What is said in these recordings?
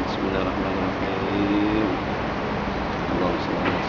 Bismillahirrahmanirrahim. Allahumma shalli ala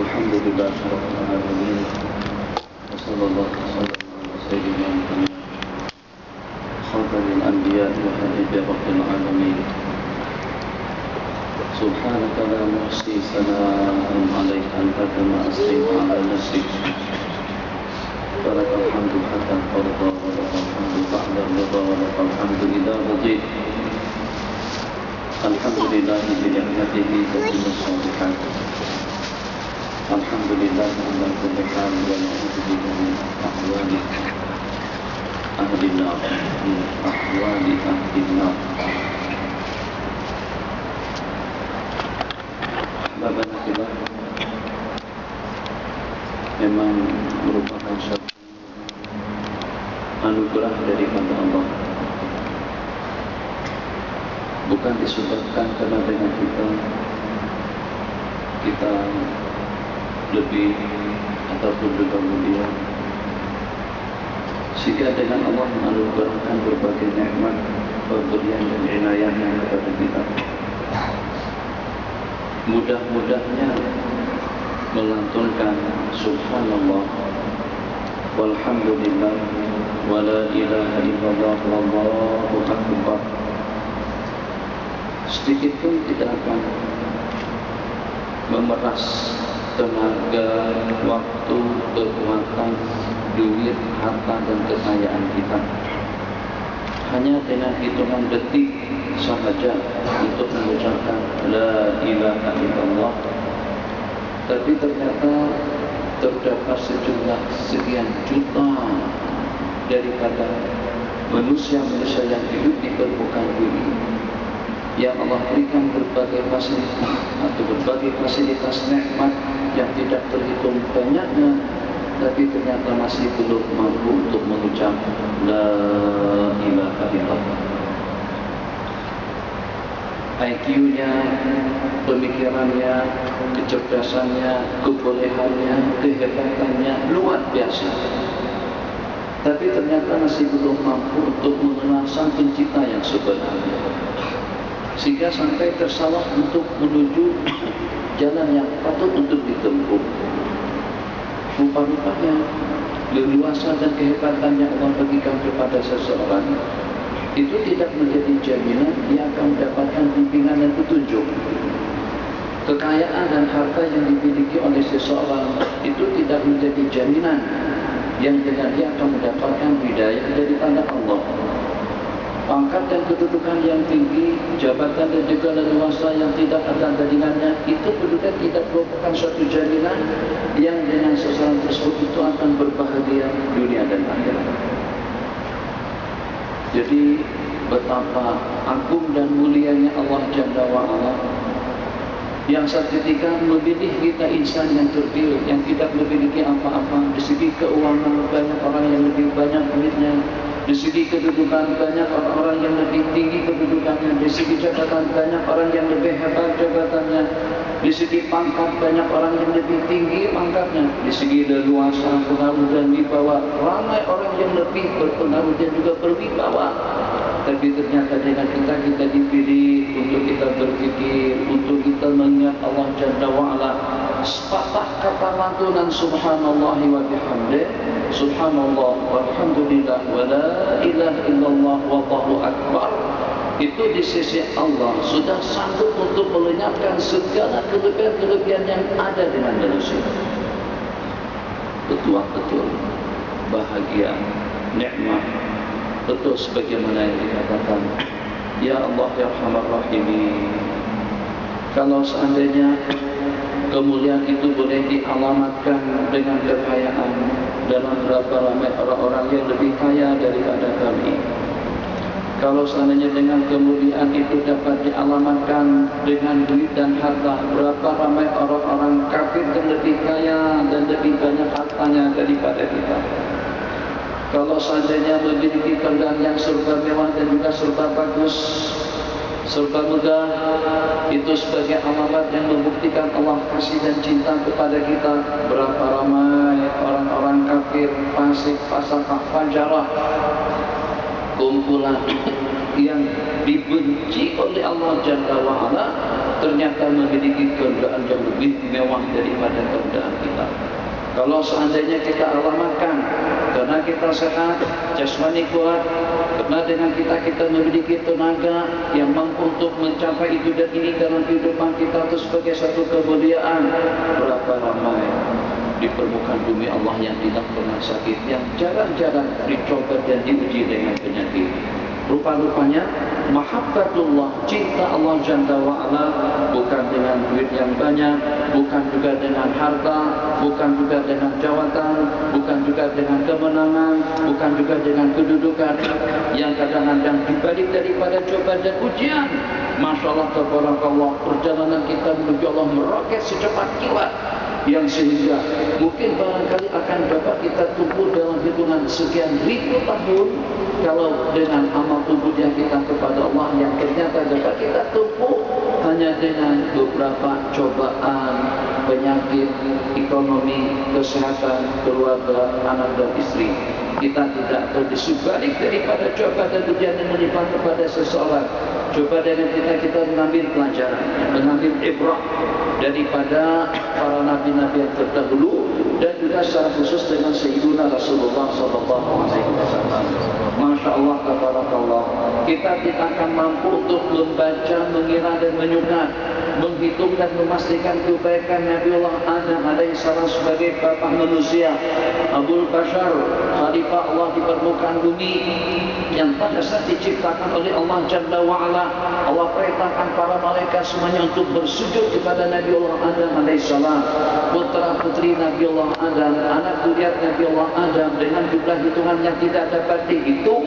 Alhamdulillahirrahmanirrahim. Wassallallahu wasallam ala sayyidina Muhammad khatamil anbiya wa habibi rabbil alamin. Subhanaka la nuhsi sana'an 'alaika anta kama asnaita 'ala nafsik. Lakal hamdu hatta tarda wa lakal hamdu ba'da ridha wa lakal hamdu idza radit. Alhamdulillahi bi ni'matihi tatimmu shalihat. Alhamdulillah ala kulli hal wa na'udzu billahi min ahwali ahli nar Ahbabana fillah, memang merupakan satu anugerah daripada Allah. Bukan disebabkan karena dengan kita lebih ataupun juga mulia, sehingga dengan Allah menganugerahkan berbagai nikmat, pemberian dan inayahnya kepada kita. Mudah-mudahnya melantunkan subhanallah walhamdulillah wa la ilaha illallah wallahu akbar sedikit pun tidak akan memeras tenaga, waktu, kekuatan, duit, harta dan kekayaan kita. Hanya dengan hitungan detik sahaja untuk mengucapkan la ilaha illallah, tapi ternyata terdapat sejumlah sekian juta daripada manusia-manusia yang hidup di permukaan bumi yang Allah berikan berbagai fasilitas atau berbagai fasilitas nikmat yang tidak terhitung banyaknya, tapi ternyata masih belum mampu untuk mengucap la ilaha illallah. IQ-nya, pemikirannya, kecerdasannya, kebolehannya, kehebatannya luar biasa, tapi ternyata masih belum mampu untuk mengenal Sang Pencipta yang sebenarnya, sehingga sampai tersalah untuk menuju jalan yang patut untuk ditempuh. Rupa-rupanya leluasa dan kehebatan yang Allah bagikan kepada seseorang itu tidak menjadi jaminan dia akan mendapatkan bimbingan dan petunjuk. Kekayaan dan harta yang dimiliki oleh seseorang itu tidak menjadi jaminan yang dengan dia akan mendapatkan hidayah daripada Allah. Pangkat dan kedudukan yang tinggi, jabatan dan juga leluasa yang tidak ada tandingannya, itu juga tidak merupakan suatu jaminan yang dengan seseorang tersebut itu akan berbahagia dunia dan akhirat. Jadi betapa agung dan mulianya Allah Jalla wa'ala yang seketika memilih kita insan yang terpilih, yang tidak memiliki apa-apa. Di segi keuangan banyak orang yang lebih banyak duitnya, di segi kedudukan banyak orang-orang yang lebih tinggi kedudukannya, di segi jabatan banyak orang yang lebih hebat jabatannya, di segi pangkat banyak orang yang lebih tinggi pangkatnya, di segi leluasa, pengaruh dan wibawa ramai orang yang lebih berpengaruh dan juga berwibawa. Tapi ternyata dengan kita dipilih untuk kita berpikir, untuk kita mengingat Allah Jalla wa'ala. Sepatah kata lantunan subhanallah wa bihamdih, subhanallah walhamdulillah wa la ilaha illallah wallahu akbar, itu di sisi Allah sudah sanggup untuk melenyapkan segala kelebihan-kelebihan yang ada dengan manusia. Betul, bahagia, nikmat, betul sebagaimana yang dikatakan, ya Allah ya Arhamar Rahimin. Kalau seandainya kemuliaan itu boleh dialamatkan dengan kekayaan, dalam berapa ramai orang-orang yang lebih kaya daripada kami. Kalau seandainya dengan kemuliaan itu dapat dialamatkan dengan duit dan harta, berapa ramai orang-orang kafir yang lebih kaya dan lebih banyak hartanya daripada kita. Kalau seandainya memiliki kendaraan yang serba mewah dan juga serba bagus, serba megah, itu sebagai alamat yang membuktikan Allah kasih dan cinta kepada kita. Berapa ramai orang-orang kafir, fasik, fasakah, fajarah, kumpulan yang dibenci oleh Allah Jalla wa'ala, ternyata memiliki keadaan yang lebih mewah daripada keadaan kita. Kalau seandainya kita alamatkan, karena kita sehat, jasmani kuat, karena dengan kita memiliki tenaga yang mampu untuk mencapai itu dan ini dalam kehidupan kita, itu sebagai satu kemuliaan. Berapa ramai di permukaan bumi Allah yang tidak pernah sakit, yang jarang-jarang dicoba dan diuji dengan penyakit. Rupa-rupanya mahabbatullah, cinta Allah Jalla wa'ala, bukan dengan duit yang banyak, bukan juga dengan harta, bukan juga dengan jawatan, bukan juga dengan kemenangan, bukan juga dengan kedudukan, yang kadang-kadang dibalik daripada cobaan dan ujian. Masya Allah, tabarakallah, perjalanan kita menuju Allah meroket secepat kilat, yang sehingga mungkin barangkali akan dapat kita tumbuh dalam hitungan sekian ribu tahun kalau dengan amal tubuhnya kita kepada Allah yang ternyata dapat kita tumbuh hanya dengan beberapa cobaan, penyakit, ekonomi, kesehatan, keluarga, anak dan istri. Kita tidak tahu disubalik daripada cobaan dan ujian yang menimpa kepada seseorang. Coba dengan kita mengambil pelajaran, mengambil ibrah daripada para nabi-nabi yang terdahulu dan juga secara khusus dengan Sayyidina Rasulullah SAW. Masya Allah, tabarakallah, kita tidak akan mampu untuk membaca, mengira dan menyukat, menghitung dan memastikan kebaikan Nabiullah Adam alaihissalam sebagai bapak manusia, Abul Bashar, khalifah Allah di permukaan bumi, yang pada saat diciptakan oleh Allah Jalla wa'ala, Allah perintahkan para malaikat semuanya untuk bersujud kepada Nabiullah Adam alaihissalam, putra putri Nabiullah Adam, anak zuriat Nabiullah Adam, dengan jumlah hitungan yang tidak dapat dihitung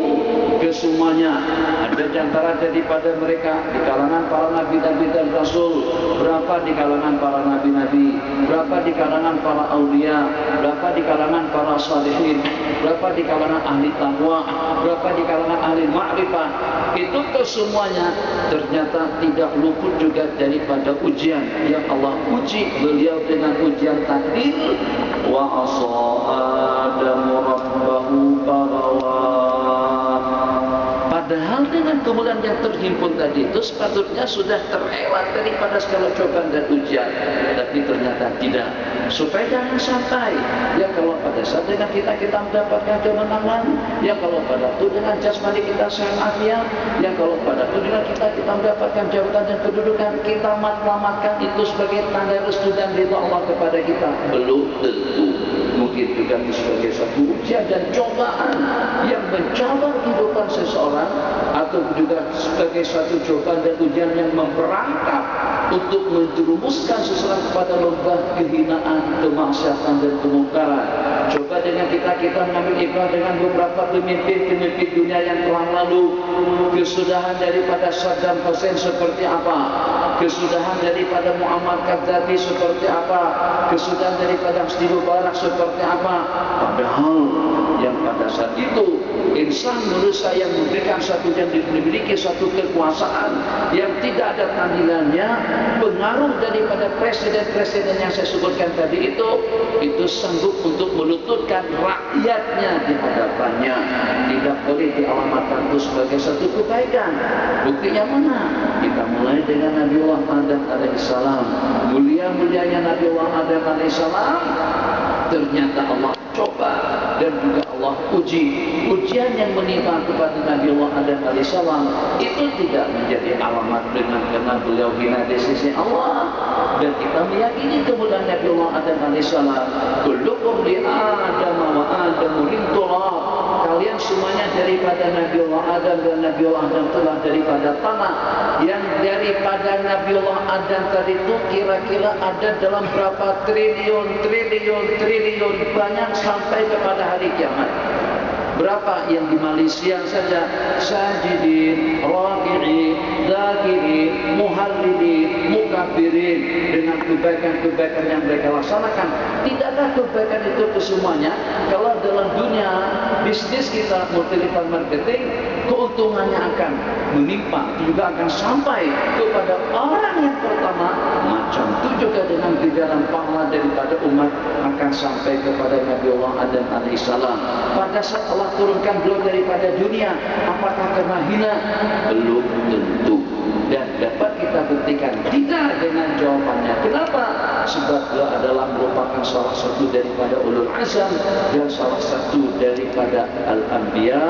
kesemuanya. Ada di antara daripada mereka di kalangan para nabi-nabi dan rasul, berapa di kalangan para nabi-nabi, berapa di kalangan para aulia, berapa di kalangan para salihin, berapa di kalangan ahli taqwa, berapa di kalangan ahli ma'rifah. Itu kesemuanya ternyata tidak luput juga daripada ujian yang Allah uji beliau dengan ujian takdir. Wa asa Adamu rabbahu faghawaa. Padahal dengan kemuliaan yang terhimpun tadi itu sepatutnya sudah terlewat daripada segala cobaan dan ujian, tapi ternyata tidak. Supaya jangan sampai, ya kalau pada saat dengan kita mendapatkan kemenangan, ya kalau pada itu dengan jasmani kita sehat afiat, ya kalau pada itu dengan kita mendapatkan jabatan dan kedudukan, kita matlamatkan itu sebagai tanda restu dan ridha Allah kepada kita. Belum tentu. Mungkin juga sebagai satu ujian dan cobaan yang mencabar kehidupan seseorang, atau juga sebagai suatu cobaan dan ujian yang memperangkap untuk menjerumuskan seseorang kepada lembah kehinaan, kemaksiatan dan kemungkaran. Coba dengan kita mengambil ibrah dengan beberapa pemimpin dunia yang telah lalu. Kesudahan daripada Saddam Hussein seperti apa? Kesudahan daripada Muammar Gaddafi seperti apa? Kesudahan daripada Hosni Mubarak seperti apa? Padahal yang pada saat itu insan manusia yang memberikan satu dan memiliki satu kekuasaan yang tidak ada tandingannya, pengaruh daripada presiden-presiden yang saya sebutkan tadi itu sanggup untuk melututkan rakyatnya di hadapannya. Tidak boleh dialamatkan itu sebagai satu kebaikan. Buktinya mana? Kita mulai dengan Nabiullah Adam alaihissalam. Mulia-mulianya Nabiullah Adam alaihissalam ternyata Allah coba dan juga Allah uji. Ujian yang menimpa kepada Nabi Allah Adam alaihissalam itu tidak menjadi alamat dengan karena beliau hina di sisi Allah, dan kita meyakini kemuliaan Nabi Allah Adam alaihissalam. Kullukum li Adam wa Adamu min turab. Kalian semuanya daripada Nabi Allah Adam, dan Nabi Allah Adam telah daripada tanah. Yang daripada Nabi Allah Adam tadi itu kira-kira ada dalam berapa triliun banyak sampai kepada hari kiamat. Berapa yang di Malaysia saja, sajidin, raki'in, zakirin, muhallilin, mukabirin, dengan kebaikan-kebaikan yang mereka laksanakan. Tidakkah kebaikan itu kesemuanya? Kalau dalam dunia bisnis kita multi-level marketing, keuntungannya akan menimpa, juga akan sampai kepada orang yang pertama. Macam itu juga dengan ganjaran pahala daripada umat akan sampai kepada Nabi Allah Adam alaihissalam. Pada saat Allah turunkan beliau daripada dunia, apakah karena hina? Belum tentu. Dan dapat kita buktikan tidak dengan jawabannya. Kenapa? Sebab beliau adalah merupakan salah satu daripada ulul azam dan salah satu daripada al-anbiya.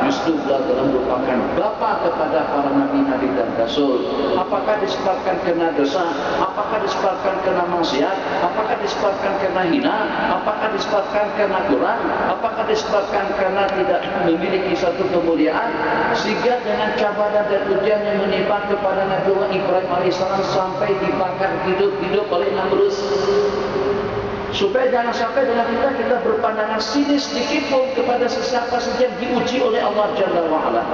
Justru beliau adalah merupakan bapa kepada para nabi-nabi dan rasul. Apakah disebabkan karena dosa? Apakah disebabkan karena maksiat? Apakah disebabkan karena hina? Apakah disebabkan karena kurang? Apakah disebabkan karena tidak memiliki satu kemuliaan? Sehingga dengan cabaran dan ujian yang menimpa kepada Nabi Allah Ibrahim alaihissalam sampai dibakar hidup-hidup oleh Namrud. Supaya jangan sampai dalam kita berpandangan sinis sedikit pun kepada sesiapa saja yang diuji oleh Allah Jalla wa'ala.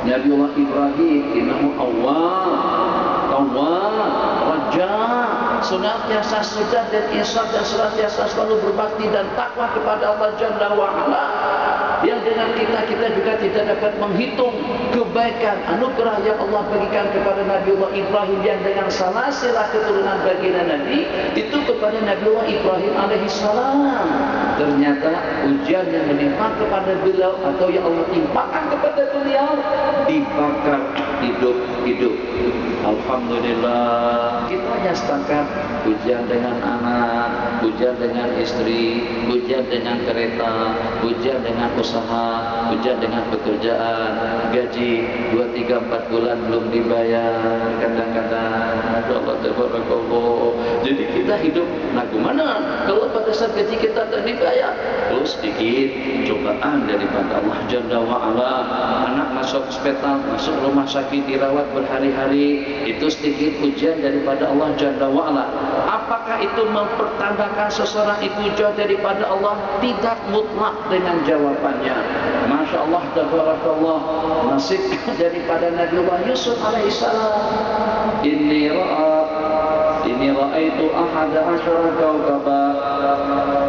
Nabi Allah Ibrahim innahu awwab, raja, senantiasa sujud dan insaf dan senantiasa selalu berbakti dan takwa kepada Allah Jalla wa'ala. Yang dengan kita juga tidak dapat menghitung kebaikan anugerah yang Allah berikan kepada Nabi Allah Ibrahim, yang dengan silsilah keturunan baginda Nabi itu kepada Nabi Allah Ibrahim alaihissalam. Ternyata ujian yang menimpa kepada beliau atau yang Allah timpakan kepada beliau dibakar hidup-hidup. Alhamdulillah, kita hanya setakat ujian dengan anak, ujian dengan istri, ujian dengan kereta, ujian dengan usaha, ujian dengan pekerjaan, gaji 2, 3, 4 bulan belum dibayar, kadang-kadang Allah tabarakallah. Jadi kita hidup lagu mana kalau pada saat gaji kita tak dibayar? Terus sedikit cobaan daripada Allah Jalla wa'ala. Anak masuk hospital, masuk rumah sakit, dirawat berhari-hari, itu sedikit ujian daripada Allah Jalla wa'ala. Apakah itu mempertandakan seseorang itu jauh daripada Allah? Tidak mutlak dengan jawabannya. Masya Allah tabarakallah, nasib daripada Nabi Allah Yusuf alaihissalam. Inni ra'aitu ahada asyara kawkaba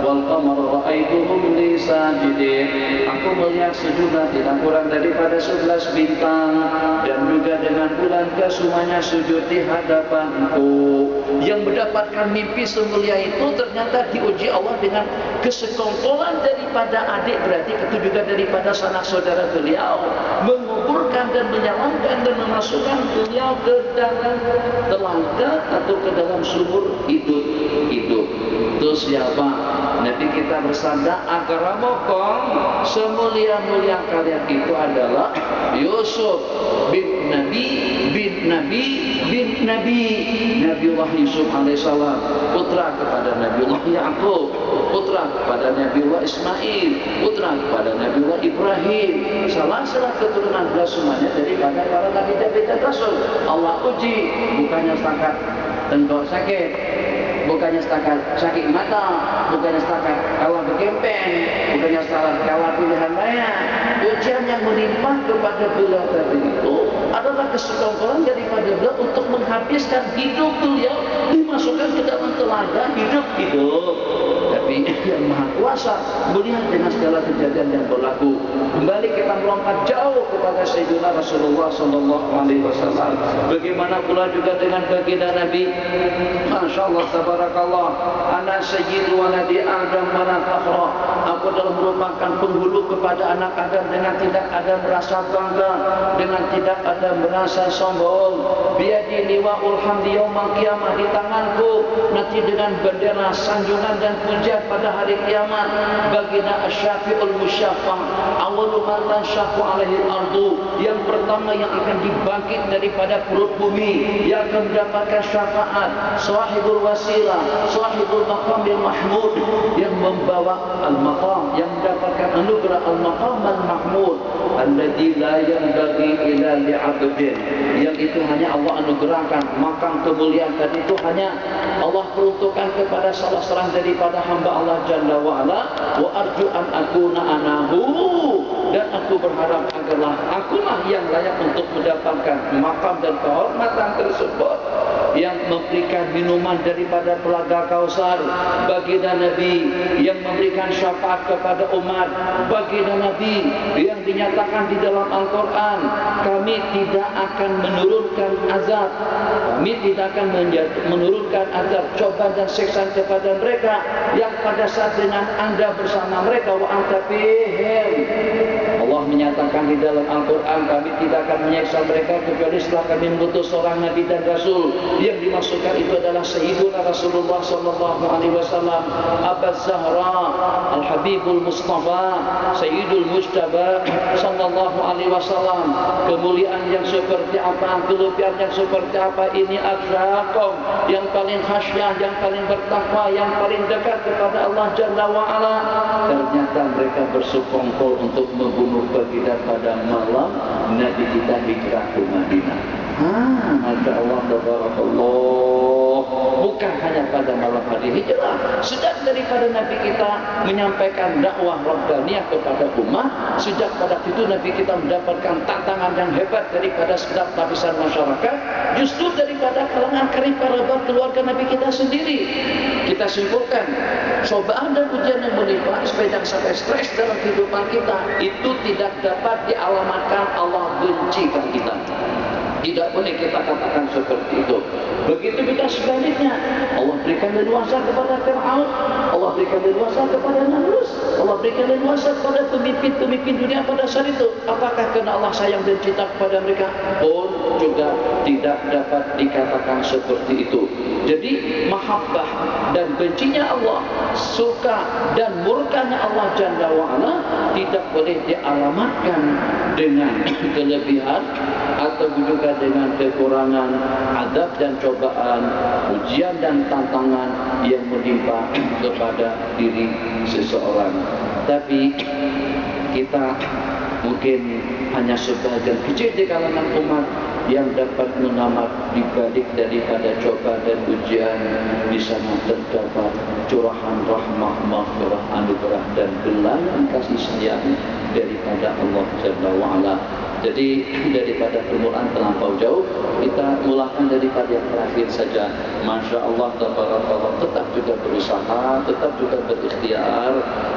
wal qamar ra'aituhum li sajidin. Aku melihat sejumlah tidak kurang daripada 11 bintang, dan juga dengan bulan kesemuanya sujud di hadapanku. Yang mendapatkan mimpi semulia itu ternyata diuji Allah dengan kesekongkolan daripada adik-beradik, itu juga daripada sanak saudara beliau, menguburkan dan menyelamatkan dan memasukkan beliau ke dalam telaga atau ke dalam sumur hidup. Itu siapa? Nabi kita bersabda, akramakum, semulia-mulia kalian itu adalah Yusuf bin Nabiullah Yusuf alaihissalam, putra kepada Nabiullah Yaqub, putra kepada Nabiullah Ismail, putra kepada Nabiullah Ibrahim. Salah keturunan beliau semuanya daripada para nabi dan rasul. Allah uji bukannya setakat tenggok sakit, bukannya setakat sakit mata, bukannya setakat kalah berkempeng, bukannya setakat kalah pilihan raya. Ujian yang menimpa kepada beliau tadi itu adalah kesekongkolan daripada beliau untuk menghabiskan hidup beliau, dimasukkan ke dalam telaga hidup-hidup. Tapi yang Maha Kuasa melihat dengan segala kejadian yang berlaku. Kembali kita melompat jauh kepada Sayyidina Rasulullah SAW. Bagaimana pula juga dengan baginda Nabi? Masya Allah tabarakallah. Anak Ana sayyidu waladi Adam wa la fakhra. Aku adalah merupakan penghulu kepada anak Adam dengan tidak ada merasa bangga, dengan tidak ada merasa sombong. Biadi liwa'ul hamdi yaumal qiyamah, di tanganku nanti dengan bendera sanjungan dan pujian pada hari kiamat. Baginda asy-syafi'ul musyafa', awwalu man tanshaqqu 'alaihi al-ardu, yang pertama yang akan dibangkit daripada perut bumi, yang akan mendapatkan syafaat, sahibul wasilah, sahibul maqamil mahmud, yang membawa al-maqam, yang mendapatkan anugerah al-maqam al-mahmud, alladzi la yanbaghi illa li'abdin, yang itu hanya Allah anugerahkan. Makam kemuliaan tadi itu hanya Allah peruntukkan kepada salah seorang daripada hamba Allah Jalla wa'ala. Wa arju an akuna anahu, dan aku berharap agarlah akulah yang layak untuk mendapatkan makam dan kehormatan tersebut, yang memberikan minuman daripada telaga Kausar baginda Nabi, yang memberikan syafaat kepada umat baginda Nabi, yang dinyatakan di dalam Al-Quran, kami tidak akan menurunkan azab, kami tidak akan menurunkan azab, cobaan dan siksaan kepada mereka yang pada saat dengan anda bersama mereka wa anta fihim. Allah menyatakan di dalam Al-Quran, kami tidak akan menyiksa mereka kecuali setelah kami mengutus seorang Nabi dan Rasul. Yang dimaksudkan itu adalah Sayyiduna Rasulullah sallallahu alaihi wasallam, Abu Zahra, Al-Habibul Mustafa, Sayyidul Mujtaba sallallahu alaihi wasallam. Kemuliaan yang seperti apa, kelebihan yang seperti apa ini, akrakum, yang paling khasyah, yang paling bertakwa, yang paling dekat kepada Allah Jalla wa'ala. Ternyata mereka bersekongkol untuk membunuh baginda pada malam Nabi kita hijrah ke Madinah. Masya Allah, tabarakallah. Bukan hanya pada malam hari hijrah, sejak daripada Nabi kita menyampaikan dakwah Rabbaniyah kepada umat, sejak pada itu Nabi kita mendapatkan tantangan yang hebat daripada setiap lapisan masyarakat, justru daripada kalangan kerabat keluarga Nabi kita sendiri. Kita simpulkan, cobaan dan ujian yang menimpa supaya jangan sampai stres dalam kehidupan kita, itu tidak dapat dialamatkan Allah benci kepada kita. Tidak boleh kita katakan seperti itu. Begitu juga sebaliknya, Allah berikan leluasa kepada Fir'aun, Allah berikan leluasa kepada Namrus, Allah berikan leluasa kepada pemimpin-pemimpin dunia pada saat itu. Apakah karena Allah sayang dan cinta kepada mereka? Pun juga tidak dapat dikatakan seperti itu. Jadi mahabbah dan bencinya Allah, suka dan murkanya Allah Jalla wa'ala tidak boleh dialamatkan dengan kelebihan atau juga dengan kekurangan, adab dan cobaan, ujian dan tantangan yang menimpa kepada diri seseorang. Tapi kita mungkin hanya sebagian kecil di kalangan umat yang dapat menamat di balik daripada cobaan dan ujian. Di sana terdapat curahan rahmah, maghfirah, anugerah dan gelaran kasih sayang daripada Allah Jalla wa'ala. Jadi daripada permulaan terlampau jauh, kita mulakan daripada yang terakhir saja. Masya Allah, tabarakallah, tetap juga berusaha, tetap juga berikhtiar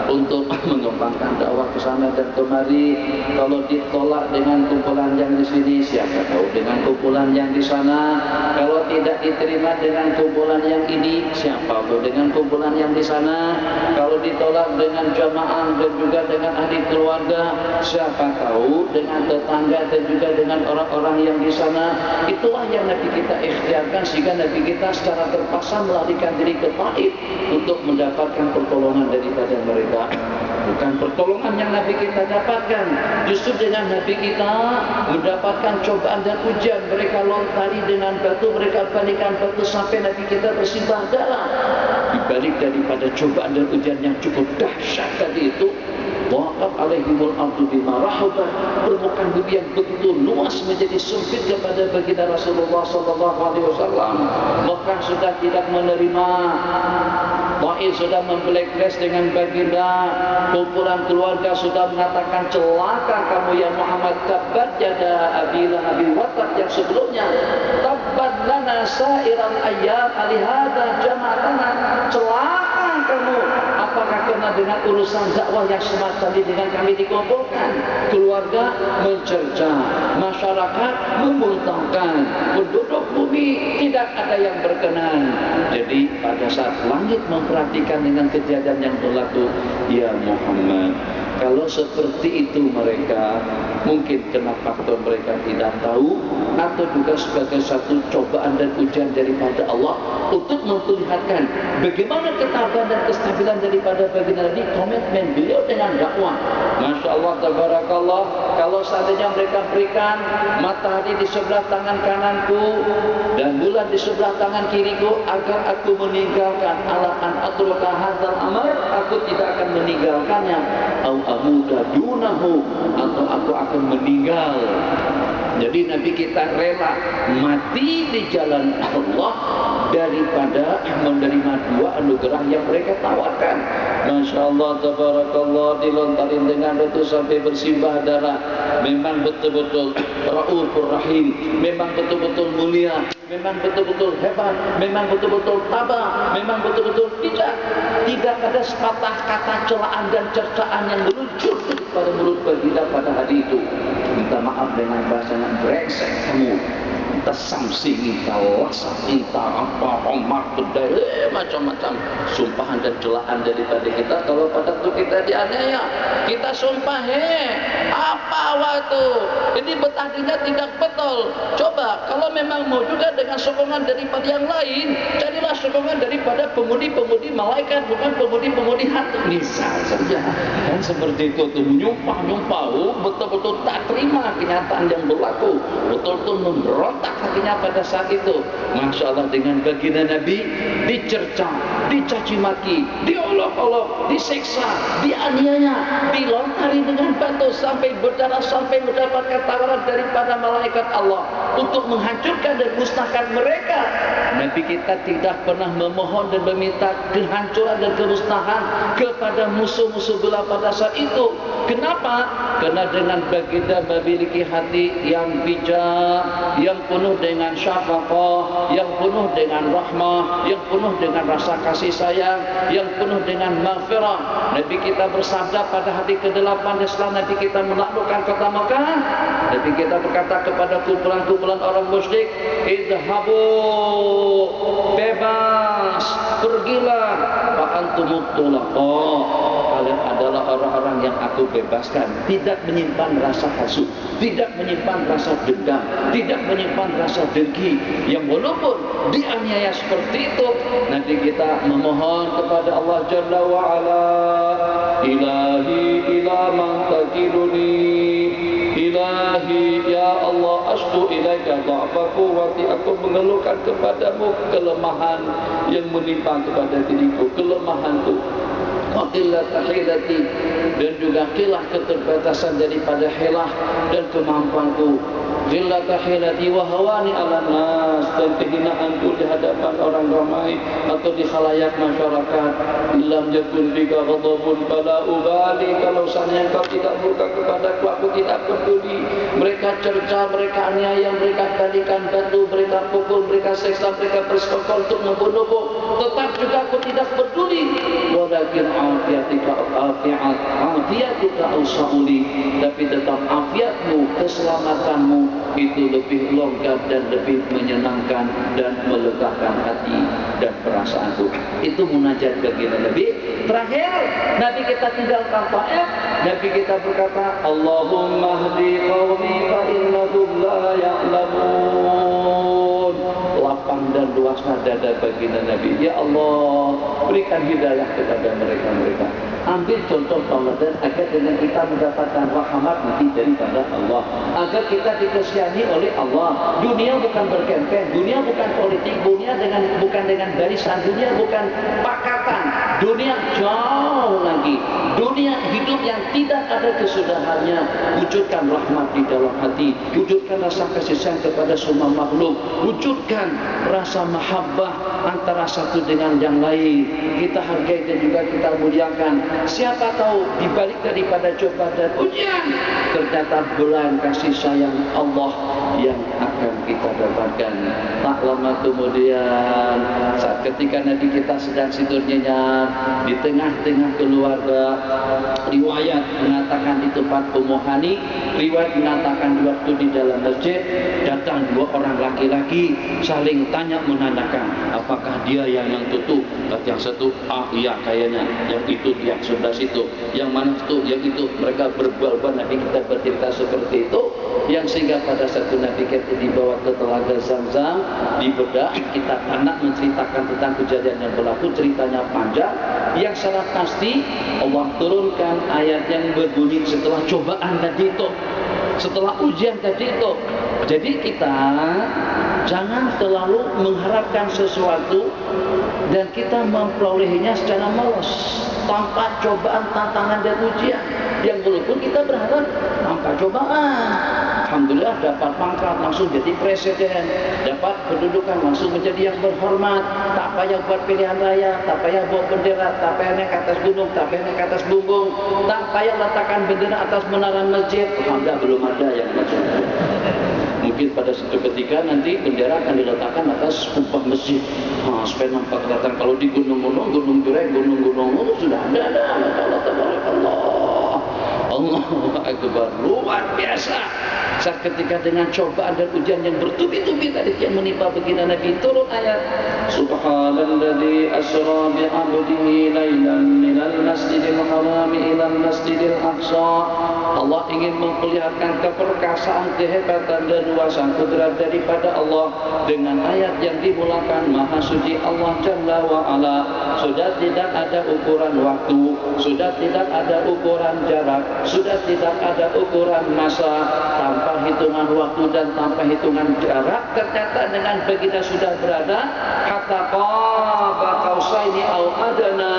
untuk mengembangkan dakwah ke sana dan kemari. Kalau ditolak dengan kumpulan yang di sini, siapa tahu dengan kumpulan yang di sana. Kalau tidak diterima dengan kumpulan yang ini, siapa tahu dengan kumpulan yang di sana. Kalau ditolak dengan jamaah dan juga dengan ahli keluarga, siapa tahu dengan tetangga dan juga dengan orang-orang yang di sana. Itulah yang Nabi kita ikhtiarkan, sehingga Nabi kita secara terpaksa melarikan diri ke Taif untuk mendapatkan pertolongan daripada mereka. Bukan pertolongan yang Nabi kita dapatkan, justru dengan Nabi kita mendapatkan cobaan dan ujian. Mereka lontari dengan batu, mereka balikan batu sampai Nabi kita bersimbah darah. Dibalik daripada cobaan dan ujian yang cukup dahsyat tadi itu, waqaf alaihimul ardu bima rahabat, permukaan bumi yang begitu luas menjadi sempit kepada baginda Rasulullah sallallahu alaihi wasallam. Mekah sudah tidak menerima, Taif sudah memblacklist dengan baginda, kumpulan keluarga sudah mengatakan celaka kamu ya Muhammad, tabbat yada abi lahabin wa tab, yang sebelumnya tabbat lana sairal ayyam alihada jama'atana, celaka kamu, apakah karena apa dengan urusan dakwah yang semacam ini dengan kami dikumpulkan? Keluarga mencerca, masyarakat membungkam, penduduk bumi tidak ada yang berkenan. Jadi pada saat langit memperhatikan dengan kejadian yang berlaku, ya Muhammad, kalau seperti itu mereka, mungkin kena faktor mereka tidak tahu, atau juga sebagai satu cobaan dan ujian daripada Allah untuk memperlihatkan bagaimana ketabahan dan kestabilan daripada baginda Nabi, komitmen beliau dengan dakwah. Masya Allah, tabarakallah. Kalau seandainya mereka berikan matahari di sebelah tangan kananku dan bulan di sebelah tangan kiriku agar aku meninggalkan ala an atruka hadzal amr, aku tidak akan meninggalkannya, au amuda dunahu, atau aku akan meninggal. Jadi Nabi kita rela mati di jalan Allah daripada menerima dua anugerah yang mereka tawarkan. Masya Allah, tabarakallah, dilontarin dengan itu sampai bersimbah darah. Memang betul-betul Raufur Rahim, memang betul-betul mulia, memang betul-betul hebat, memang betul-betul tabah, memang betul-betul tidak ada sepatah kata celaan dan cercaan yang meluncur pada mulut baginda pada hari itu. Minta maaf dengan bahasanya, brengsek kamu, entah samsing, entah lasak, entah apa, homak, bedai, macam-macam sumpahan dan celaan daripada kita. Kalau pada waktu kita dianiaya, kita sumpah, apa waktu ini betadinya tidak betul. Coba kalau memang mau juga dengan sokongan daripada yang lain, carilah sokongan daripada pemudi-pemudi malaikat, bukan pemudi-pemudi hantu. Misal saja kan seperti itu tuh, nyumpah-nyumpah, betul-betul tak terima kenyataan yang berlaku, betul-betul memberontak hatinya pada saat itu. Masya Allah, dengan baginda Nabi dicerca, dicaci maki, diolok-olok, diseksa, dianiaya, dilontari dengan batu sampai berdarah, sampai mendapatkan tawaran daripada malaikat Allah untuk menghancurkan dan musnahkan mereka. Nabi kita tidak pernah memohon dan meminta kehancuran dan kemusnahan kepada musuh-musuh beliau pada saat itu. Kenapa? Karena dengan baginda memiliki hati yang bijak, yang penuh dengan syafaqah, yang penuh dengan rahmah, yang penuh dengan rasa kasih sayang, yang penuh dengan maghfirah. Nabi kita bersabda pada hari ke-8 setelah Nabi kita menaklukkan kota Makkah, Nabi kita berkata kepada kumpulan-kumpulan orang musyrik, idhabu, bebas, pergilah, fa antumut tulaqa, kalian adalah orang-orang yang aku bebaskan, tidak menyimpan rasa hasut, tidak menyimpan rasa dendam, tidak menyimpan rasa dengki, yang walaupun dianiaya seperti itu, nanti kita memohon kepada Allah Jalla wa'ala, ilahi ila man takiluni, ilahi ya Allah, asku ilaika dha'fa quwwati, aku mengeluhkan kepadamu kelemahan yang menimpa kepada diriku, kelemahanku, qillat hilati, dan juga qilah keterbatasan daripada hilah dan kemampuanku, qillat hilati wa hawani ala nas, dan kehinaanku di hadapan orang ramai atau di khalayak masyarakat. Lam yakun bika ghadabun fala ubali, kalau seandainya kau tidak murka kepadaku, aku tidak peduli. Mereka cerca, mereka aniaya, mereka balikan batu, mereka pukul, mereka seksa, mereka bersekongkol untuk membunuhku, tetap juga aku tidak peduli. Walakin afiatika usauli, tapi tetap afiatmu, keselamatanmu itu lebih longgar dan lebih menyenangkan dan melegakan hati dan perasaanku. Itu munajat bagi Nabi. Terakhir Nabi kita tinggalkan Taif, Nabi kita berkata, Allahumma hdi qaumi fa innahum la ya'lamun. Lapang dan luasnya dada baginda Nabi. Ya Allah, berikan hidayah kepada mereka-mereka. Ambil contoh teladan agar dengan kita mendapatkan rahmat nanti daripada Allah, agar kita dikasihi oleh Allah. Dunia bukan berkempen, dunia bukan politik, dunia bukan dengan barisan, dunia bukan pakatan, dunia jauh lagi. Dunia hidup yang tidak ada kesudahannya. Wujudkan rahmat di dalam hati, wujudkan rasa kasih sayang kepada semua makhluk, wujudkan rasa mahabbah antara satu dengan yang lain. Kita hargai dan juga kita muliakan. Siapa tahu di balik daripada cobaan dan ujian, ternyata bulan kasih sayang Allah yang akan kita dapatkan. Tak lama kemudian, saat ketika Nabi kita sedang tidur nyenyak di tengah-tengah keluarga, riwayat mengatakan di tempat Ummu Hani, riwayat mengatakan di waktu di dalam masjid, datang dua orang laki-laki saling tanya menanyakan, apakah dia yang tutup? Yang satu, iya kayaknya, yang itu yang sebelah situ, yang mana itu, yang itu. Mereka berbual-bual, Nabi kita bercerita seperti itu, yang sehingga pada satu Nabi kita dibawa ke telaga Zam-Zam, dibedah, kita anak menceritakan tentang kejadian yang berlaku, ceritanya panjang, yang secara pasti Allah turunkan ayat yang berbunyi setelah cobaan tadi itu, setelah ujian tadi itu. Jadi kita jangan terlalu mengharapkan sesuatu dan kita memperolehinya secara malas, tanpa cobaan, tantangan dan ujian. Yang walaupun kita berharap tanpa cobaan, alhamdulillah dapat pangkat langsung jadi presiden, dapat kedudukan langsung menjadi yang berhormat, tak payah buat pilihan raya, tak payah buat bendera, tak payah naik ke atas gunung, tak payah naik ke atas bumbung, tak payah letakkan bendera atas menara masjid. Alhamdulillah belum ada yang macam itu. Mungkin pada suatu ketika nanti bendera akan diletakkan atas kubah masjid, supaya nampak kelihatan. Kalau di gunung-gunung, gunung Jurek, gunung-gunung sudah ada. Allahu Akbar, luar biasa. Saat ketika dengan cobaan dan ujian yang bertubi-tubi tadi yang menimpa baginda Nabi, turun ayat Subhanalladzi asra bi 'abdihi lailan minal masjidil haram ilal masjidil aqsa. Allah ingin memperlihatkan keperkasaan, kehebatan dan luasan kudrat daripada Allah dengan ayat yang dimulakan Maha Suci Allah Jalla wa Ala. Sudah tidak ada ukuran waktu, sudah tidak ada ukuran jarak, sudah tidak ada ukuran masa, tanpa hitungan waktu dan tanpa hitungan jarak. Ternyata dengan baginda sudah berada hatta qaba qausaini au adana,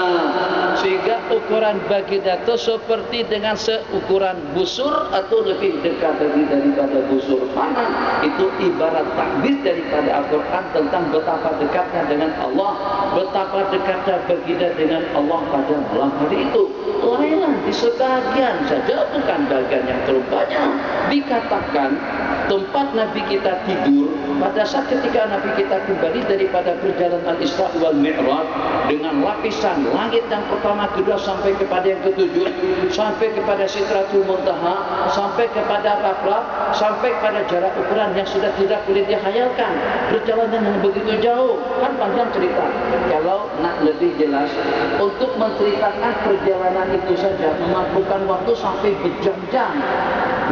sehingga ukuran baginda itu seperti dengan seukuran busur atau lebih dekat lagi daripada busur panah. Itu ibarat takbir daripada Al-Quran tentang betapa dekatnya dengan Allah, betapa dekatnya baginda dengan Allah pada malam hari itu. Lainlah di sebagian saja, bukan bagian yang terlalu banyak. Dikatakan tempat Nabi kita tidur pada saat ketika Nabi kita kembali daripada perjalanan Isra wal Mi'raj dengan lapisan langit yang pertama, kedua sampai kepada yang ketujuh, sampai kepada Sidratul Muntaha, sampai kepada Rafraf, sampai pada jarak ukuran yang sudah tidak boleh dihayalkan. Perjalanan yang begitu jauh, kan panjang cerita. Kalau nak lebih jelas, untuk menceritakan perjalanan itu saja memakan waktu sampai berjam-jam.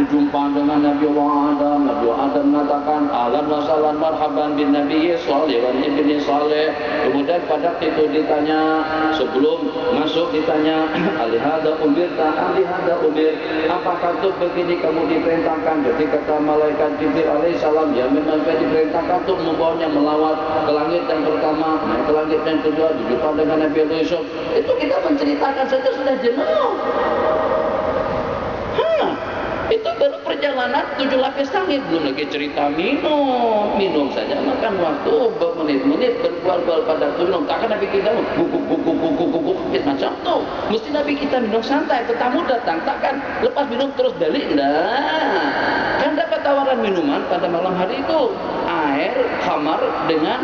Berjumpa dengan Nabi Adam, Nabi Adam mengatakan ahlan wa sahlan marhaban bin Nabi Salih wa ibni Salih. Kemudian pada itu ditanya, sebelum masuk ditanya, alihada umirta, alihada umir, apakah itu begini kamu diperintahkan? Jadi kata malaikat Jibril alaihissalam, ya memang diperintahkan untuk membawanya melawat ke langit yang pertama, naik ke langit yang kedua, berjumpa dengan Nabi Yusuf. Itu kita menceritakan saja sudah jenuh. Itu baru perjalanan 7 lapis langit, belum lagi cerita minum saja makan waktu bermenit-menit, berbual-bual pada minum. Takkan Nabi kita guguk macam tu. Mesti Nabi kita minum santai. Tetamu datang, takkan lepas minum terus balik. Nah, kan dapat tawaran minuman pada malam hari itu, air khamar dengan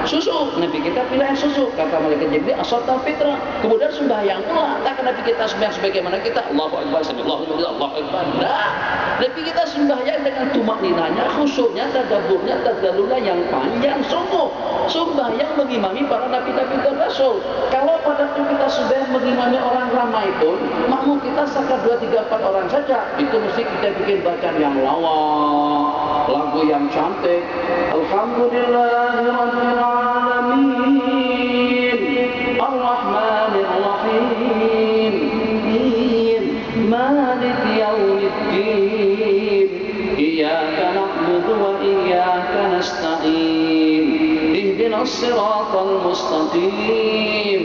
susu. Nabi kita pilih air susu. Kata malaikat Jibril, asata fitrah. Kemudian sembahyang pula. Takkan Nabi kita sembahyang sebagaimana kita Allahu Akbar, Allahu Akbar. Nabi kita sembahyang dengan tumak ninanya, khusyuknya, tadaburnya, tadalulnya yang panjang sungguh. Sembahyang mengimami para nabi-nabi dan rasul. Kalau pada waktu kita sembahyang mengimami orang ramai pun, makmum kita sekitar 2, 3, 4 orang saja. Itu mesti kita bikin bacaan yang lawak, lagu yang cantik. Alhamdulillahirabbil alamin, Ar-Rahmanir Rahim, Malik Yaumiddin, Iyyaka na'budu wa iyyaka nasta'in, Ihdinas siratal mustaqim.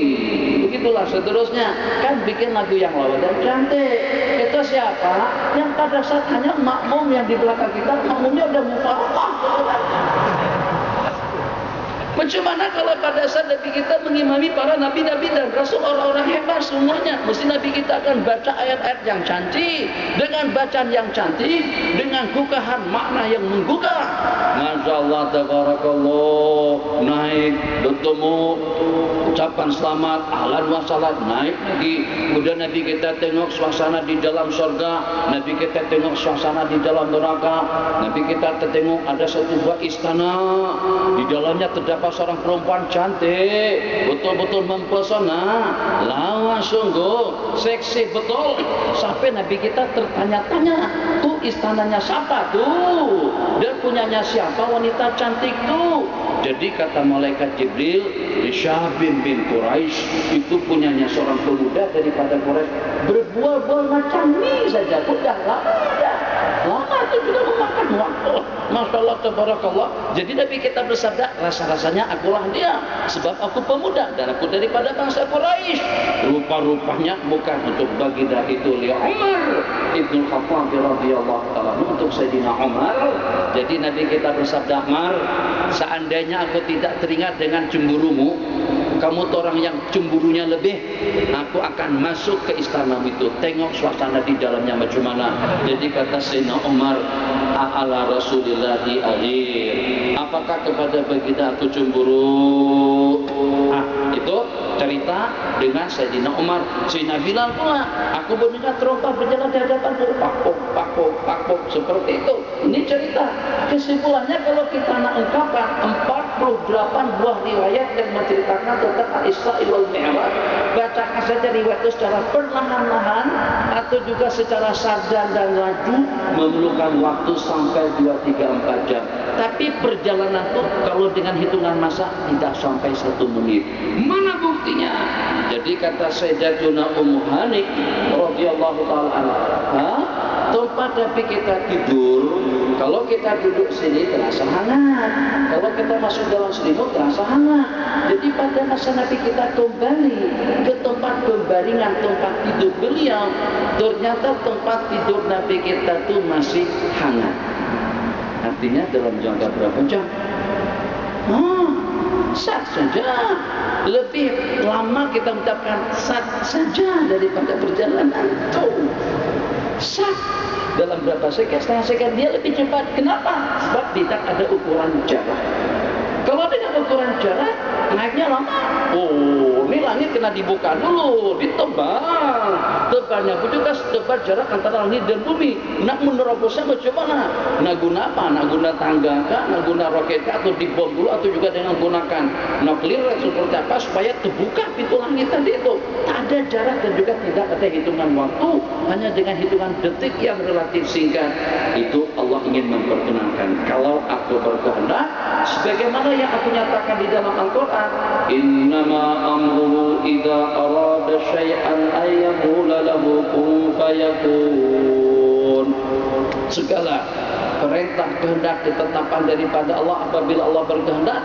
Begitu begitulah seterusnya. Kan bikin lagu yang lawa dan cantik. Itu siapa? Yang pada saat hanya makmum yang di belakang kita, makmumnya udah mufakat. Bagaimana kalau pada saat Nabi kita mengimami para nabi-nabi dan rasul, orang-orang hebat semuanya, mesti Nabi kita akan baca ayat-ayat yang cantik, dengan bacaan yang cantik, dengan gugahan makna yang menggugah. Masya Allah, tabarakallah, naik, bertemu, ucapan selamat, ahlan wa salat, naik lagi. Kemudian Nabi kita tengok suasana di dalam surga, Nabi kita tengok suasana di dalam neraka, Nabi kita tengok ada satu buah istana, di dalamnya terdapat seorang perempuan cantik, betul-betul mempesona, lawa sungguh, seksi betul. Sampai Nabi kita tertanya-tanya, tuh istananya siapa tuh? Dan punyanya siapa wanita cantik tuh? Jadi kata malaikat Jibril, Syabin bin Quraisy, itu punyanya seorang pemuda daripada Quraisy, berbual-bual macam ini saja, udah lama itu juga memakan waktu. Masya Allah, tabarakallah. Jadi Nabi kita bersabda, rasa-rasanya akulah dia, sebab aku pemuda dan aku daripada bangsa Quraisy. Rupa-rupanya bukan untuk baginda itu, li Umar ibn Khattab radhiyallahu ta'ala, untuk Sayyidina Umar. Jadi Nabi kita bersabda, Umar, seandainya aku tidak teringat dengan cemburumu, kamu tuh orang yang cemburunya lebih, aku akan masuk ke istana itu, tengok suasana di dalamnya macam mana. Jadi kata Sayyidina Umar, ala Rasulillahi aghir, apakah kepada baginda aku cemburu? Itu cerita dengan Sayyidina Umar. Sayyidina Bilal pula, aku mendengar terompah berjalan di hadapanku, pakpok, seperti itu. Ini cerita. Kesimpulannya kalau kita nak ungkapkan 48 buah riwayat yang menceritakan tentang Al-Isra wal Mi'raj, bacakan saja riwayat itu secara perlahan-lahan atau juga secara sardan dan laju, memerlukan waktu sampai 2-3-4 jam. Tapi perjalanan itu kalau dengan hitungan masa tidak sampai 1 menit. Mana buktinya? Jadi kata Sayyidatuna Ummu Hani radhiyallahu taala anha, tempat Nabi kita tidur, kalau kita duduk sini terasa hangat, kalau kita masuk dalam selimut terasa hangat. Jadi pada masa Nabi kita kembali ke tempat pembaringan, tempat tidur beliau, ternyata tempat tidur Nabi kita itu masih hangat. Artinya dalam jangka berapa jam? Sat saja. Lebih lama kita mengucapkan sat saja daripada perjalanan. Tuh, sat. Dalam berapa sekon, setengah sekon dia lebih cepat. Kenapa? Sebab tidak ada ukuran jarak. Kalau dengan ukuran jarak, naiknya lama. Oh, ini langit kena dibuka dulu, ditebang. Tebalnya pun juga setebal jarak antara langit dan bumi. Nak menerobosnya macam mana? Nak guna apa? Nak guna tangga kah? Nak guna roket kah? Atau dibom dulu? Atau juga dengan gunakan nuklir seperti apa supaya terbuka pintu langit tadi itu? Tak ada jarak dan juga tidak ada hitungan waktu. Hanya dengan hitungan detik yang relatif singkat. Itu Allah ingin memperkenalkan. Kalau aku berkehendak, sebagaimana yang aku nyatakan di dalam Al-Quran, innama amruhu idza arada syai'an ayyaqula lahu kun fayakun. Segala perintah kehendak ketetapan daripada Allah, apabila Allah berkehendak,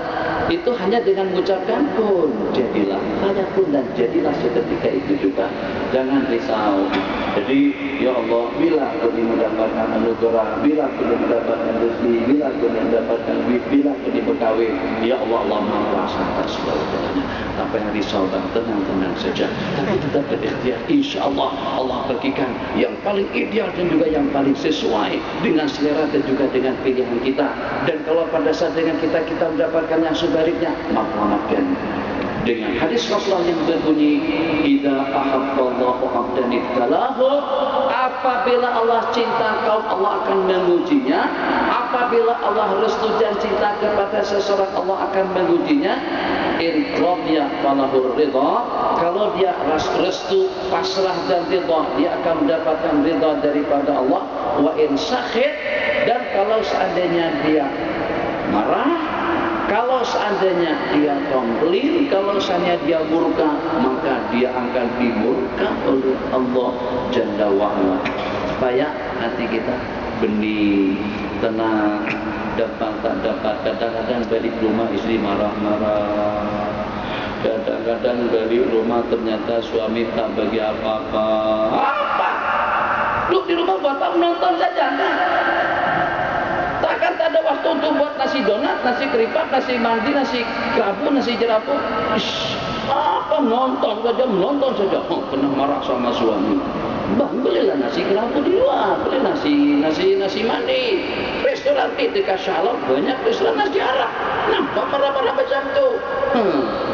itu hanya dengan mengucapkan kun, jadilah, fayakun, dan jadilah seketika itu juga. Jangan risau. Jadi ya Allah, bila aku mendapatkan anugerah, bila aku mendapatkan rezeki, bila aku mendapatkan duit, bila aku berkawin, ya Allah, Allah Maha Kuasa atas segala-galanya. Apa yang risau, dan tenang-tenang saja. Tapi tetap berikhtiar. Insya Allah Allah bagikan yang paling ideal dan juga yang paling sesuai dengan selera dan juga dengan pilihan kita. Dan kalau pada saat dengan kita mendapatkan yang sebaliknya, maafkan. Dengan hadis Rasulullah yang berbunyi, idza ahabballahu 'abdan ibtalahu, apabila Allah cinta kaum, Allah akan mengujinya. Apabila Allah restu dan cinta kepada seseorang, Allah akan mengujinya. In radiya falahu ridha, kalau dia restu, pasrah dan ridha, dia akan mendapatkan ridha daripada Allah. Wa in sakhit, dan kalau seandainya dia marah, kalau seandainya dia komplain, kalau seandainya dia murka, maka dia akan dimurka oleh Allah Jalla wa'ala. Supaya hati kita bening, tenang, dapat tak dapat. Kadang-kadang balik rumah istri marah-marah, Kadang-kadang dari rumah ternyata suami tak bagi apa-apa. Apa? Lu di rumah buat apa? Menonton saja kan? Takkan tak ada waktu untuk buat nasi donat, nasi keripik, nasi mandi, nasi kerabu, nasi jerapu. Apa nonton saja, menonton saja. Oh, pernah marah sama suami. Bang, belilah nasi kerabu di luar, beli nasi mandi. Restoran di dekat Shalom banyak restoran nasi Arab. Nampak marah-marah macam tu.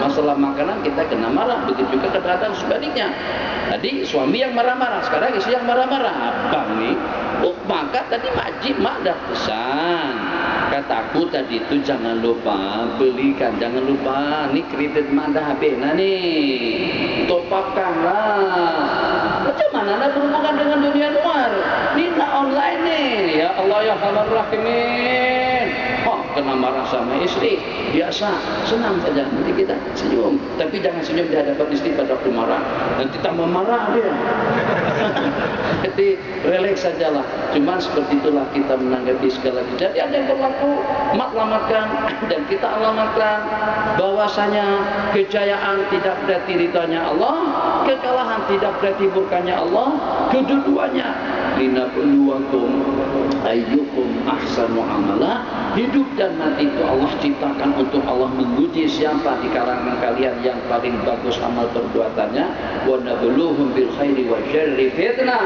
Masalah makanan kita kena marah, begitu juga kadang-kadang sebaliknya. Tadi suami yang marah-marah, sekarang istri yang marah-marah. Abang nih, maka tadi mak dah pesan. Kataku tadi itu jangan lupa belikan, jangan lupa nih kredit mak dah habis nih. Topakkanlah. Macam mana nak berhubungan dengan dunia luar? Ini nak online nih. Ya Allah ya Arhamar Rahimin. Oh, kena marah sama istri. Biasa, senang saja. Nanti kita senyum. Tapi jangan senyum di hadapan istri pada waktu marah. Nanti tambah marah dia. Jadi relax sajalah. Cuma seperti itulah kita menanggapi segala kejadian yang berlaku. Mak alamatkan dan kita alamatkan bahwasanya kejayaan tidak berarti ridhanya Allah, kekalahan tidak berarti murkanya Allah. Kedua-duanya linabluwakum ayyukum ahsanu amala. Hidup dan mati itu Allah ciptakan untuk Allah menguji siapa di kalangan kalian yang paling bagus amal perbuatannya. Wa nabluhum bil khairi wa syarri fitnah.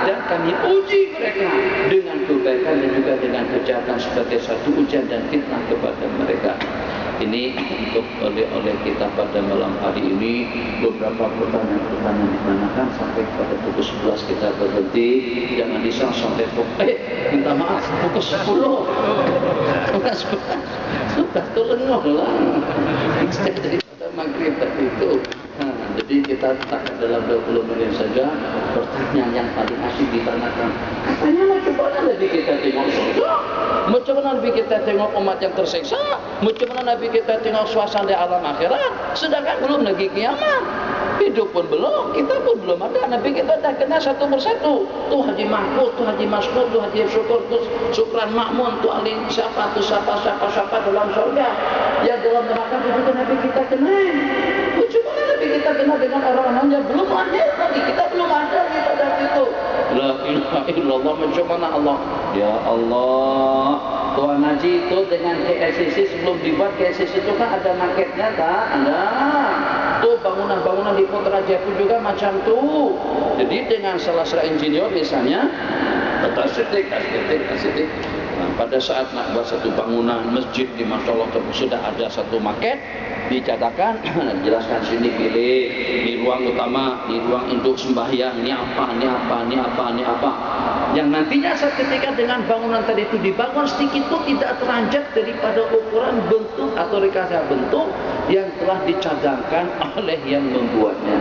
Dan kami uji mereka dengan kebaikan dan juga dengan kejahatan sebagai satu ujian dan fitnah kepada mereka. Ini untuk oleh kita pada malam hari ini. Beberapa pertanyaan ditanyakan sampai pada pukul 11 kita berhenti. Jangan disang sampai minta maaf pukul 10. Sudah tu lengoh lah. Daripada maghrib tadi itu. Jadi kita tak dalam 20 menit saja. Pertanyaan yang paling asyik ditanyakan. Katanya macam mana Nabi kita tengok surga? Macam mana Nabi kita tengok umat yang tersiksa? Macam mana Nabi kita tengok suasana di alam akhirat? Sedangkan belum lagi kiamat. Hidup pun belum, kita pun belum ada. Nabi kita dah kena satu persatu. Tu Haji Mahmud, tu Haji Mas'ud, tu Haji Syukur, tu Syukran Makmun, tu Ali siapa dalam surga. Yang dalam neraka juga Nabi kita kena. Cuma Nabi kita kena dengan orang-orang yang belum lahir lagi. Kita belum ada kita dari itu. La ilaha illallah, macam mana Allah? Ya Allah, Tuan Haji itu dengan KLCC sebelum dibuat KLCC itu kan ada maketnya tak? Ada. Tuh bangunan-bangunan di Putrajaya pun juga macam tu. Jadi dengan salah seorang insinyur misalnya, asetik. Nah, pada saat nak buat satu bangunan masjid di Masya Allah sudah ada satu maket dicatakan, jelaskan sini pilih di ruang utama, di ruang induk sembahyang, ini apa. Yang nantinya ketika dengan bangunan tadi itu dibangun sedikit pun tidak teranjak daripada ukuran bentuk atau rekayasa bentuk yang telah dicadangkan oleh yang membuatnya.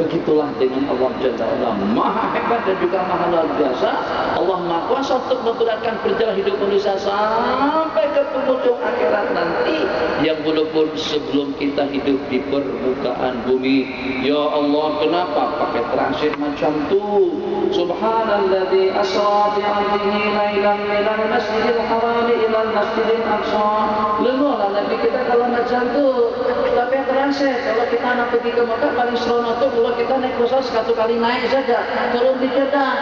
Begitulah dengan Allah Jalla wa'ala, maha hebat dan juga maha luar biasa. Allah maha kuasa untuk memberatkan perjalanan hidup manusia sampai ke penghujung akhirat nanti, yang walaupun sebelum kita hidup di permukaan bumi. Ya Allah, kenapa pakai transit macam tu? Subhanalladzi asra bi'abdihi lailan minal masjidil haram ilal masjidil aqsa. Lengolah Nabi kita kalau macam tu. Tapi yang transit, kalau kita nak pergi ke Mekah paling seronok tu kalau kita naik pesawat satu kali naik saja, turun di Jeddah.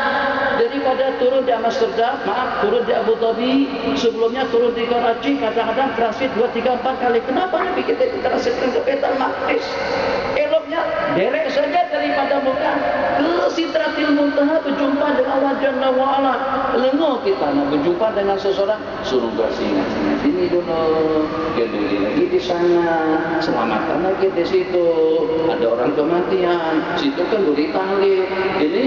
Daripada turun di Amsterdam, turun di Abu Dhabi, sebelumnya turun di Karachi, kadang-kadang transit 2, 3, 4 kali. Kenapa Nabi kita transitkan ke Baitul Maqdis? Eloknya derek saja daripada Mekah ke Sidratil Muntaha berjumpa dengan Allah Jalla wa'ala. Lengoh kita nak berjumpa dengan seseorang, suruh bersinggah sini dulu, kembali lagi di sana, selamatkan lagi di situ. Ada orang kematian, situ kan beri tahlil. Ini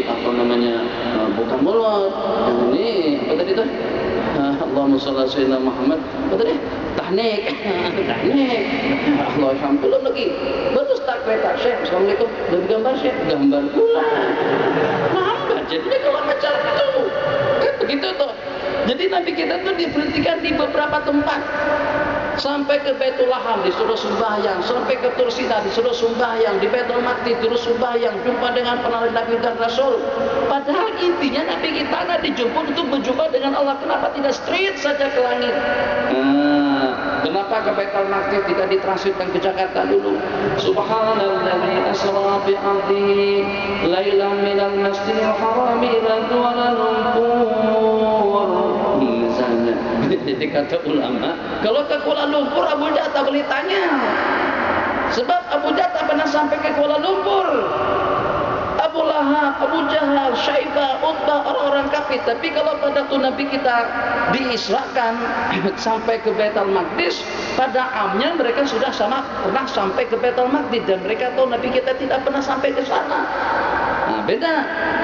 apa namanya, bukan mulut. Ini apa tadi tu? Allahumma shalli ala sayyidina Muhammad. Apa tadi? Tahnik. Allah alhamdulillah lagi. Baru start kereta Syekh. Assalamualaikum. Dari gambar Syekh. Gambar pula. Lambat. Jadi kalau macam tu. Kan begitu tu. Jadi Nabi kita tu diberhentikan di beberapa tempat. Sampai ke Baitul Laham disuruh sembahyang, sampai ke Tursina disuruh sembahyang, di Baitul Maqdis disuruh sembahyang, jumpa dengan para nabi dan rasul. Padahal intinya Nabi kita nak dijemput untuk berjumpa dengan Allah. Kenapa tidak straight saja ke langit? Kenapa ke Baitul Maqdis tidak ditransitkan ke Jakarta dulu? Subhanalladzi asra bi 'abdihi lailan minal masjidil haram ila Kuala Lumpur. Misalnya, jadi kata ulama, kalau ke Kuala Lumpur Abu Jahal boleh tanya. Sebab Abu Jahal pernah sampai ke Kuala Lumpur. Abu Lahab, Abu Jahal, Syaibah, Utbah, orang-orang kafir. Tapi kalau pada tu Nabi kita diisrakan sampai ke Baitul Maqdis, pada amnya mereka sudah pernah sampai ke Baitul Maqdis dan mereka tahu Nabi kita tidak pernah sampai ke sana. Nah, beda.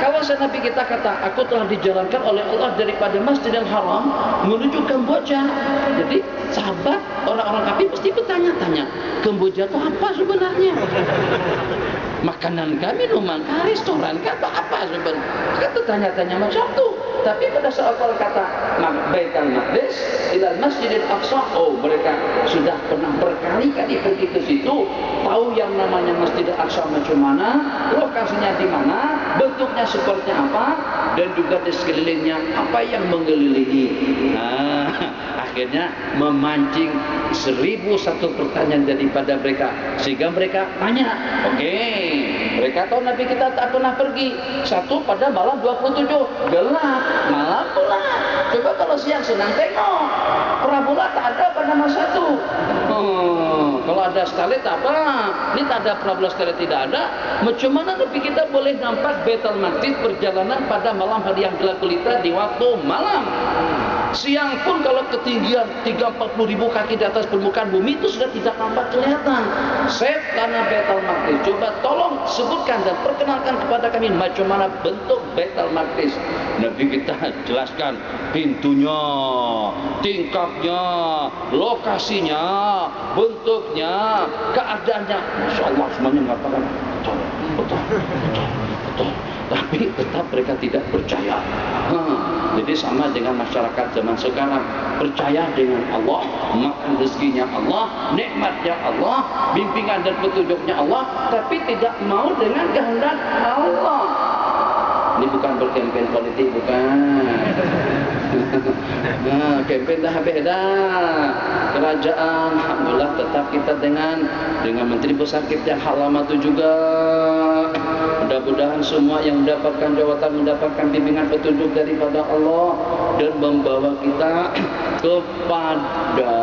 Kalau Nabi kita kata, aku telah dijalankan oleh Allah daripada Masjidil Haram menuju Kamboja. Jadi sahabat orang-orang kafir pasti bertanya-tanya, Kamboja itu apa sebenarnya? Makanan kah, minuman kah, restoran kah, atau apa sebenarnya? Kita tanya-tanya macam tu. Tapi pada saat kalau kata Baitul Maqdis ila Masjidil Aqsa, oh mereka sudah pernah berkali-kali pergi ke situ, tahu yang namanya Masjidil Aqsa macam mana, lokasinya di mana, bentuknya seperti apa, dan juga di sekelilingnya apa yang mengelilingi. Nah, akhirnya memancing 1001 pertanyaan daripada mereka, sehingga mereka tanya. Oke, mereka tahu Nabi kita tak pernah pergi. Satu, pada malam 27 gelap, malam pula. Coba kalau siang senang tengok, parabola tak ada pada masa itu. Kalau ada sekali tak apa, ini tak ada parabola sekali tidak ada. Macam mana Nabi kita boleh nampak Baitul Maqdis perjalanan pada malam hari yang gelap gulita di waktu malam? Siang pun kalau ketinggian 30-40 ribu kaki di atas permukaan bumi itu sudah tidak nampak kelihatan. Set tanah Baitul Maqdis. Coba tolong sebutkan dan perkenalkan kepada kami macam mana bentuk Baitul Maqdis. Nabi kita jelaskan pintunya, tingkapnya, lokasinya, bentuknya, keadaannya. Masya Allah semuanya mengatakan betul. Tapi tetap mereka tidak percaya. Jadi sama dengan masyarakat zaman sekarang, percaya dengan Allah, makan rezekinya Allah, nikmatnya Allah, bimbingan dan petunjuknya Allah, tapi tidak mau dengan kehendak Allah. Ini bukan berkempen politik, bukan. Nah, kempen dah beda. Kerajaan, alhamdulillah tetap kita dengan Menteri Besar kita yang halama itu juga. Mudah-mudahan semua yang mendapatkan jawatan, mendapatkan bimbingan petunjuk daripada Allah dan membawa kita kepada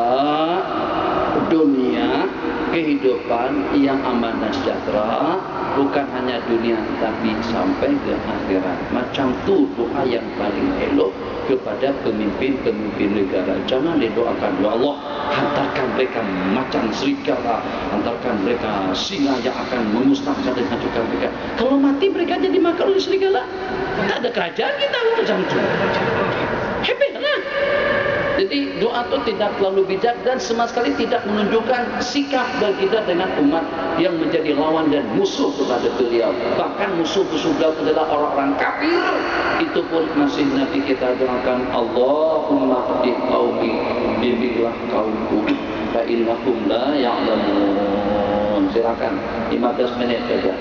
dunia kehidupan yang aman dan sejahtera, bukan hanya dunia tapi sampai ke akhirat. Macam tu doa yang paling elok kepada pemimpin-pemimpin negara. Jangan didoakan, ya Allah, hantarkan mereka macan serigala, hantarkan mereka singa yang akan memusnahkan dan hancurkan mereka. Kalau mati mereka jadi makan oleh serigala, tak ada kerajaan kita macam tu. Hebat lah. Jadi doa itu tidak terlalu bijak dan sama sekali tidak menunjukkan sikap dan kita dengan umat yang menjadi lawan dan musuh kepada beliau. Bahkan musuh-musuh beliau adalah orang-orang kafir. Itu pun masih Nabi kita doakan, Allahumma hdi qaumi, bimbinglah kaumku, fa innahum la ya'lamun. Silakan 15 menit saja.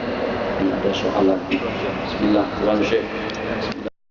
Ada soalan. Bismillah, Tuan Syekh. Bismillah.